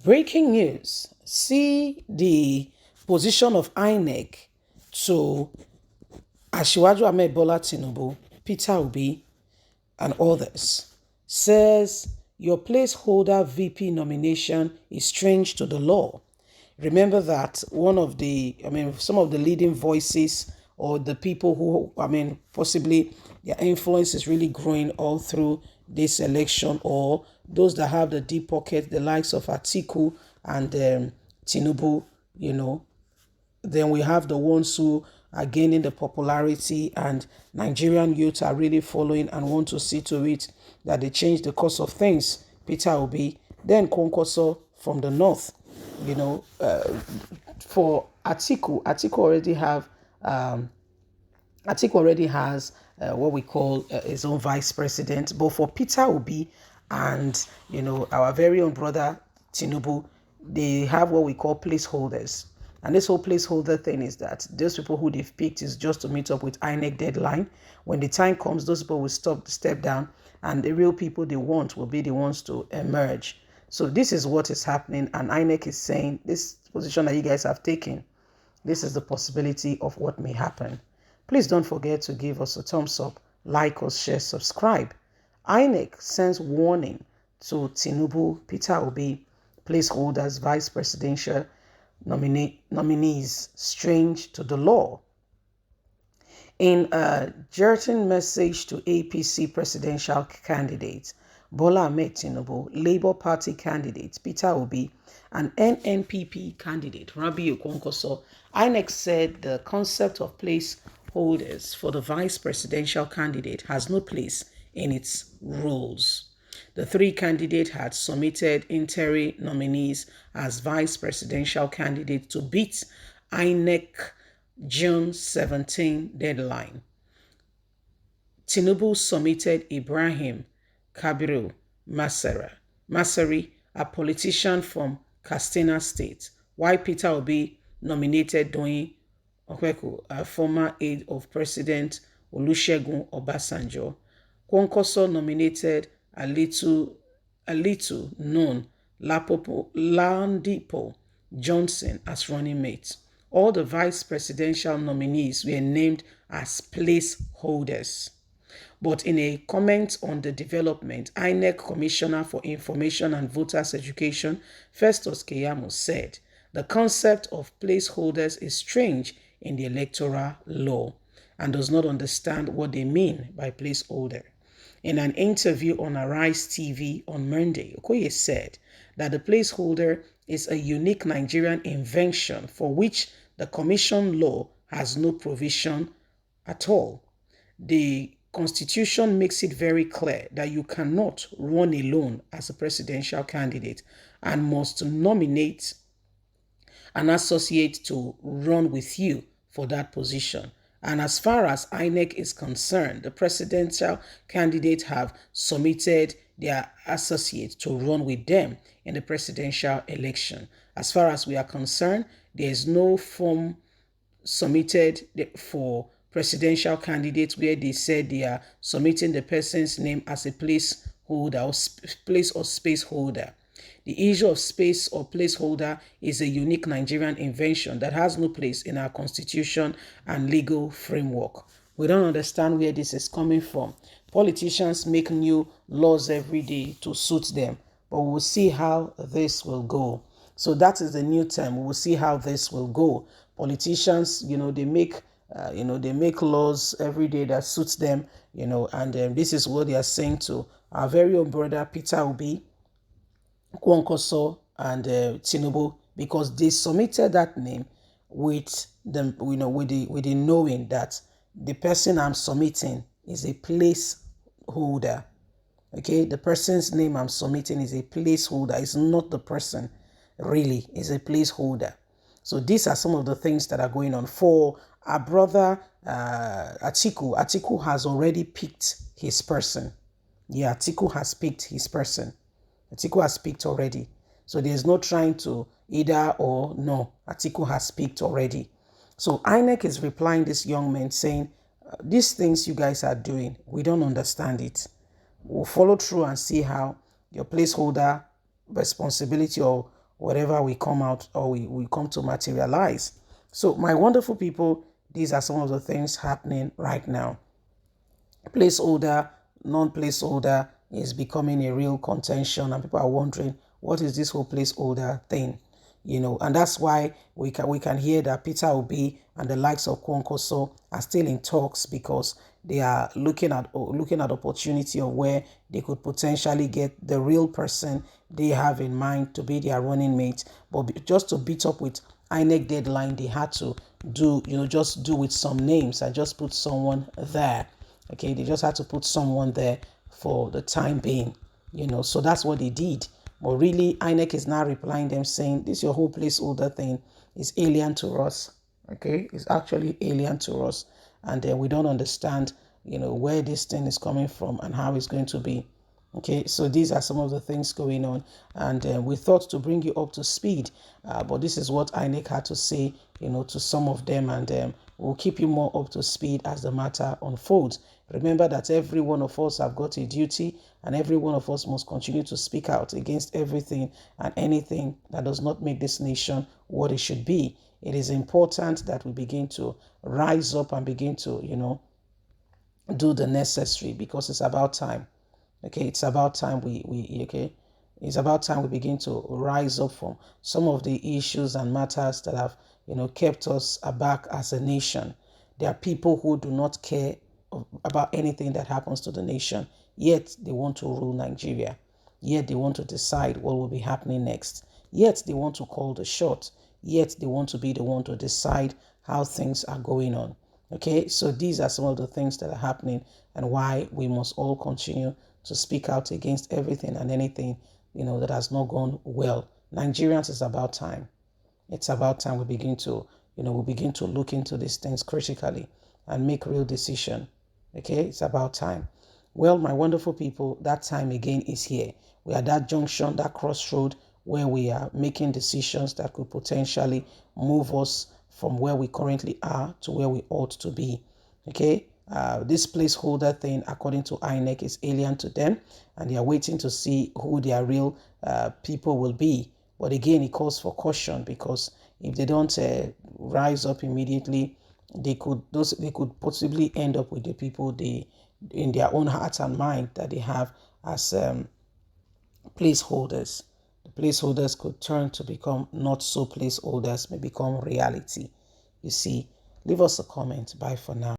Breaking news. See the position of Inec to Asiwaju Ahmed Bola Tinubu, Peter Obi, and others. Says your placeholder VP nomination is strange to the law. Remember that some of the leading voices or the people who, possibly their influence is really growing all through this election, or those that have the deep pocket, the likes of Atiku and Tinubu, then we have the ones who are gaining the popularity, and Nigerian youth are really following and want to see to it that they change the course of things. Peter Obi, then Kwankwaso from the north. For Atiku already has what we call his own vice president. But for Peter Obi and our very own brother Tinubu, they have what we call placeholders. And this whole placeholder thing is that those people who they've picked is just to meet up with INEC deadline. When the time comes, those people will step down, and the real people they want will be the ones to emerge. So this is what is happening, and INEC is saying this position that you guys have taken, this is the possibility of what may happen. Please don't forget to give us a thumbs up, like us, share, subscribe. INEC sends warning to Tinubu, Peter Obi, placeholders, vice presidential nominees, strange to the law. In a jerking message to APC presidential candidate Bola Ahmed Tinubu, Labour Party candidate Peter Obi, and NNPP candidate Rabiu Kwankwaso, INEC said the concept of placeholders for the vice presidential candidate has no place in its rules. The three candidates had submitted interim nominees as vice presidential candidates to beat INEC June 17 deadline. Tinubu submitted Ibrahim Kabiru Masari, a politician from Katsina State, while Peter Obi nominated Doyin Okweku, a former aide of President Olusegun Obasanjo. Kwankwaso nominated a little known Ladipo Johnson as running mate. All the vice presidential nominees were named as placeholders. But in a comment on the development, INEC Commissioner for Information and Voters Education, Festus Keyamo, said the concept of placeholders is strange in the electoral law and does not understand what they mean by placeholder. In an interview on Arise TV on Monday, Okoye said that the placeholder is a unique Nigerian invention for which the commission law has no provision at all. The Constitution makes it very clear that you cannot run alone as a presidential candidate and must nominate an associate to run with you for that position. And as far as INEC is concerned, the presidential candidates have submitted their associate to run with them in the presidential election. As far as we are concerned, there is no form submitted for presidential candidates where they said they are submitting the person's name as a placeholder or place or space holder. The issue of space or placeholder is a unique Nigerian invention that has no place in our constitution and legal framework. We don't understand where this is coming from. Politicians make new laws every day to suit them, but we'll see how this will go. So that is the new term. We will see how this will go. Politicians, they make laws every day that suits them, and this is what they are saying to our very own brother Peter Obi, Kwankwaso, and Tinubu, because they submitted that name with the with the knowing that the person I'm submitting is a placeholder. Okay, the person's name I'm submitting is a placeholder. It's not the person, really. It's a placeholder. So these are some of the things that are going on. For our brother Atiku has already picked his person. Yeah, Atiku has picked his person. Atiku has picked already. So there's no trying to either or. No, Atiku has picked already. So INEC is replying this young man saying, these things you guys are doing, we don't understand it. We'll follow through and see how your placeholder responsibility or whatever we come out or we come to materialize. So my wonderful people, these are some of the things happening right now. Placeholder, non-placeholder is becoming a real contention, and people are wondering, what is this whole placeholder thing? And that's why we can hear that Peter Obi and the likes of Kwankwaso are still in talks, because they are looking at opportunity of where they could potentially get the real person they have in mind to be their running mate. But just to beat up with INEC deadline, they had to just do with some names and just put someone there. Okay, they just had to put someone there for the time being, so that's what they did. But really, INEC is now replying them saying, this your whole placeholder thing is alien to us. Okay, it's actually alien to us. And we don't understand, where this thing is coming from and how it's going to be. Okay, so these are some of the things going on, and we thought to bring you up to speed, but this is what INEC had to say, to some of them, and we'll keep you more up to speed as the matter unfolds. Remember that every one of us have got a duty, and every one of us must continue to speak out against everything and anything that does not make this nation what it should be. It is important that we begin to rise up and begin to, do the necessary, because it's about time. Okay, it's about time it's about time we begin to rise up from some of the issues and matters that have, kept us aback as a nation. There are people who do not care about anything that happens to the nation, yet they want to rule Nigeria. Yet they want to decide what will be happening next. Yet they want to call the shot. Yet they want to be the one to decide how things are going on. Okay, so these are some of the things that are happening, and why we must all continue to speak out against everything and anything, that has not gone well. Nigerians, it's about time. It's about time we begin to, look into these things critically and make real decision. Okay, it's about time. Well, my wonderful people, that time again is here. We are at that junction, that crossroad, where we are making decisions that could potentially move us from where we currently are to where we ought to be. Okay, this placeholder thing, according to INEC, is alien to them, and they are waiting to see who their real people will be. But again, it calls for caution, because if they don't rise up immediately, they could possibly end up with the people they, in their own hearts and mind, that they have as placeholders. The placeholders could turn to become not so placeholders, may become reality. You see, leave us a comment. Bye for now.